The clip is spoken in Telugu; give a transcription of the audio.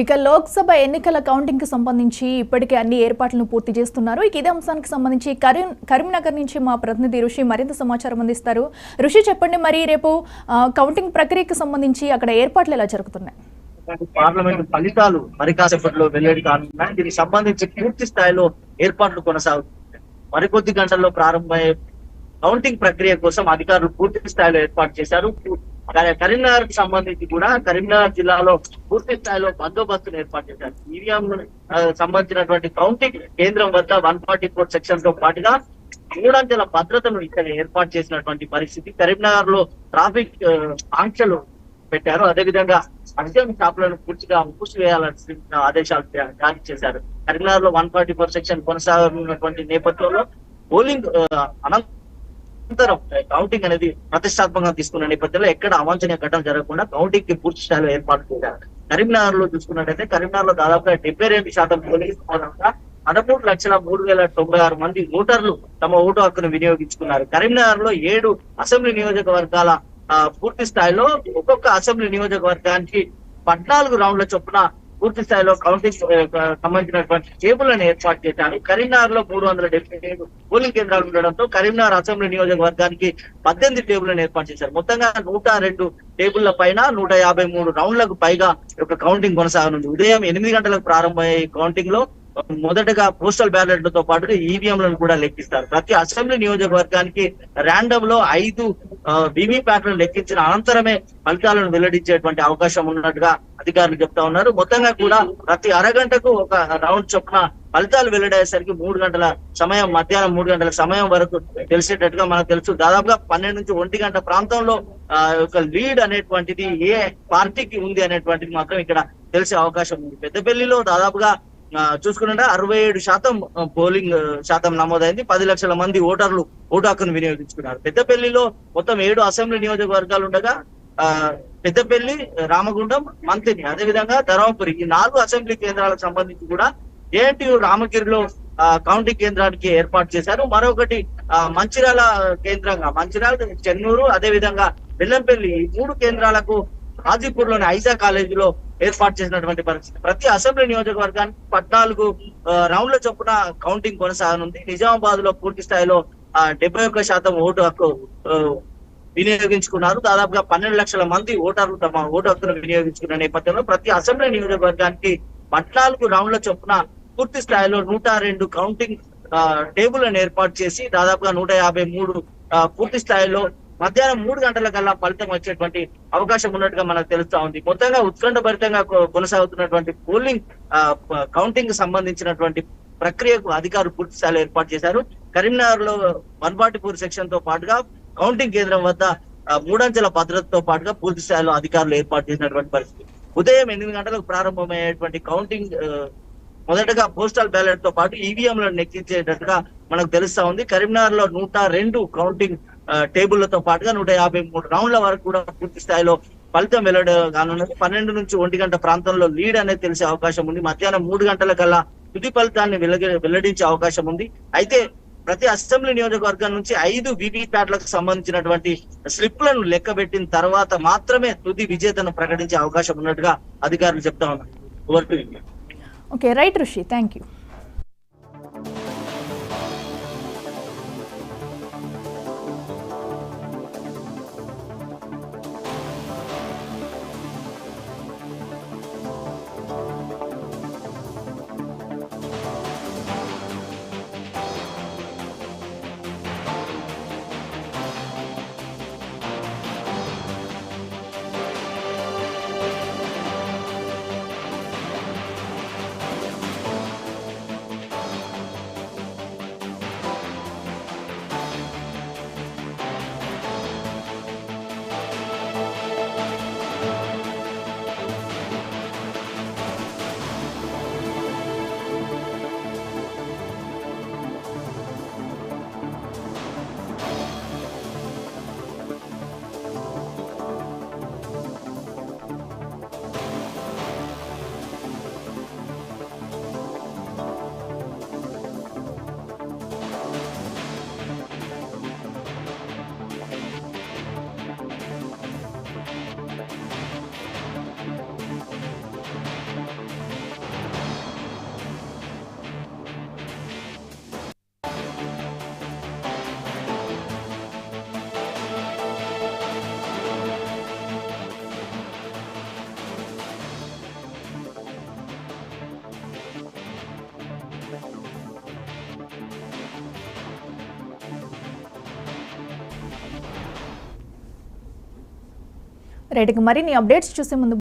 ఇక లోక్సభ ఎన్నికల కౌంటింగ్ కి సంబంధించి ఇప్పటికే అన్ని ఏర్పాట్లను పూర్తి చేస్తున్నారు. ఇక ఇదే అంశానికి సంబంధించి కరీంనగర్ నుంచి మా ప్రతినిధి ఋషి మరింత సమాచారం అందిస్తారు. ఋషి, చెప్పండి, మరి రేపు కౌంటింగ్ ప్రక్రియకు సంబంధించి అక్కడ ఏర్పాట్లు ఎలా జరుగుతున్నాయి? పార్లమెంటు ఫలితాలు మరి కాసేపట్లో వెల్లడి కానున్నాయి. దీనికి సంబంధించి పూర్తి స్థాయిలో ఏర్పాట్లు కొనసాగుతున్నాయి. మరికొద్ది గంటల్లో ప్రారంభమయ్యే కౌంటింగ్ ప్రక్రియ కోసం అధికారులు పూర్తి స్థాయిలో ఏర్పాటు చేశారు. కరీంనగర్ కు సంబంధించి కూడా కరీంనగర్ జిల్లాలో పూర్తి స్థాయిలో బందోబస్తును ఏర్పాటు చేశారు. ఈవీఎం సంబంధించినటువంటి కౌంటింగ్ కేంద్రం వద్ద 144 సెక్షన్ తో పాటుగా 3 అంచెల భద్రతను ఇక్కడ ఏర్పాటు చేసినటువంటి పరిస్థితి. కరీంనగర్ లో ట్రాఫిక్ ఆంక్షలు పెట్టారు. అదేవిధంగా మద్యం షాపులను పూర్తిగా మూసివేయాలని ఆదేశాలు జారీ చేశారు. కరీంనగర్ లో 144 సెక్షన్ కొనసాగుతున్నటువంటి నేపథ్యంలో పోలింగ్ అనంతరం కౌంటింగ్ అనేది ప్రతిష్టాత్మకంగా తీసుకున్న నేపథ్యంలో ఎక్కడ అవాంఛనీయ ఘటన జరగకుండా కౌంటింగ్ కి పూర్తి స్థాయిలో ఏర్పాటు చేశారు. కరీంనగర్ లో చూసుకున్నట్టయితే కరీంనగర్ లో దాదాపుగా 72% పోలింగ్ మూలంగా 13,03,096 మంది ఓటర్లు తమ ఓటు హక్కును వినియోగించుకున్నారు. కరీంనగర్ లో 7 అసెంబ్లీ నియోజకవర్గాల పూర్తి స్థాయిలో ఒక్కొక్క అసెంబ్లీ నియోజకవర్గానికి 14 రౌండ్ల చొప్పున పూర్తి స్థాయిలో కౌంటింగ్ సంబంధించినటువంటి టేబుల్లను ఏర్పాటు చేశారు. కరీంనగర్ లో 377 పోలింగ్ కేంద్రాలు ఉండడంతో కరీంనగర్ అసెంబ్లీ నియోజకవర్గానికి 18 టేబుల్లను ఏర్పాటు చేశారు. మొత్తంగా 102 టేబుళ్ల పైన 153 రౌండ్లకు పైగా ఒక కౌంటింగ్ కొనసాగనుంది. ఉదయం 8 గంటలకు ప్రారంభమయ్యే కౌంటింగ్ లో మొదటగా పోస్టల్ బ్యాలెట్లతో పాటుగా ఈవీఎంలను కూడా లెక్కిస్తారు. ప్రతి అసెంబ్లీ నియోజకవర్గానికి ర్యాండమ్ లో 5 వీవీప్యాట్లను లెక్కించిన అనంతరమే ఫలితాలను వెల్లడించేటువంటి అవకాశం ఉన్నట్టుగా అధికారులు చెప్తా ఉన్నారు. మొత్తంగా కూడా ప్రతి అరగంటకు ఒక రౌండ్ చొప్పున ఫలితాలు వెల్లడయ్యేసరికి 3 గంటల సమయం, మధ్యాహ్నం 3 గంటల సమయం వరకు తెలిసేటట్టుగా మనకు తెలుసు. దాదాపుగా 12 నుంచి 1 గంట ప్రాంతంలో ఒక లీడ్ అనేటువంటిది ఏ పార్టీకి ఉంది అనేటువంటిది మాత్రం ఇక్కడ తెలిసే అవకాశం ఉంది. పెద్దపల్లిలో దాదాపుగా చూసుకుంటే 67% పోలింగ్ శాతం నమోదైంది. 10 లక్షల మంది ఓటర్లు ఓటు హక్కును వినియోగించుకున్నారు. పెద్దపల్లిలో మొత్తం 7 అసెంబ్లీ నియోజకవర్గాలు ఉండగా పెద్దపల్లి, రామగుండం, మంతిని, అదేవిధంగా ధర్మపురి ఈ 4 అసెంబ్లీ కేంద్రాలకు సంబంధించి కూడా జేఎన్టీయూ రామగిరిలో కౌంటింగ్ కేంద్రానికి ఏర్పాటు చేశారు. మరొకటి మంచిర్యాల కేంద్రంగా మంచిర్యాల, చెన్నూరు, అదేవిధంగా బెల్లంపల్లి ఈ 3 కేంద్రాలకు హాజీపూర్ లోని ఐజా కాలేజీలో ఏర్పాటు చేసినటువంటి పరిస్థితి. ప్రతి అసెంబ్లీ నియోజకవర్గానికి 14 రౌండ్ల చొప్పున కౌంటింగ్ కొనసాగనుంది. నిజామాబాద్ లో పూర్తి స్థాయిలో 71% ఓటు హక్కు వినియోగించుకున్నారు. దాదాపుగా 12 లక్షల మంది ఓటర్లు తమ ఓటు హక్కును వినియోగించుకున్న నేపథ్యంలో ప్రతి అసెంబ్లీ నియోజకవర్గానికి 14 రౌండ్ల చొప్పున పూర్తి స్థాయిలో 102 కౌంటింగ్ టేబుల్లను ఏర్పాటు చేసి దాదాపుగా 153 పూర్తి స్థాయిలో మధ్యాహ్నం 3 గంటల కల్లా ఫలితం వచ్చేటువంటి అవకాశం ఉన్నట్టుగా మనకు తెలుస్తా ఉంది. మొత్తంగా ఉత్కంఠభరితంగా కొనసాగుతున్నటువంటి పోలింగ్ కౌంటింగ్ సంబంధించినటువంటి ప్రక్రియకు అధికారులు పూర్తి స్థాయిలో ఏర్పాటు చేశారు. కరీంనగర్ లో 144 సెక్షన్ తో పాటుగా కౌంటింగ్ కేంద్రం వద్ద 3 అంచెల భద్రతతో పాటుగా పూర్తి స్థాయిలో అధికారులు ఏర్పాటు చేసినటువంటి పరిస్థితి. ఉదయం 8 గంటలకు ప్రారంభమయ్యేటువంటి కౌంటింగ్ మొదటగా పోస్టల్ బ్యాలెట్ తో పాటు ఈవీఎంలను ఎక్కించేటట్టుగా మనకు తెలుస్తా ఉంది. కరీంనగర్ లో 102 కౌంటింగ్ టేబుళ్లతో పాటుగా 153 రౌండ్ల వరకు కూడా పూర్తి స్థాయిలో ఫలితం వెల్లడి కానున్నది. 12 నుంచి 1 గంట ప్రాంతంలో లీడ్ అనేది తెలిసే అవకాశం ఉంది. మధ్యాహ్నం 3 గంటల కల్లా తుది ఫలితాన్ని వెల్లడించే అవకాశం ఉంది. అయితే ప్రతి అసెంబ్లీ నియోజకవర్గం నుంచి 5 వీవీప్యాట్లకు సంబంధించినటువంటి స్లిప్లను లెక్కబెట్టిన తర్వాత మాత్రమే తుది విజేతను ప్రకటించే అవకాశం ఉన్నట్టుగా అధికారులు చెప్తా ఉన్నారు. ఓకే, రైట్ ఋషి, థ్యాంక్ యూ. రైట్, మరిన్ని అప్డేట్స్ చూసే ముందు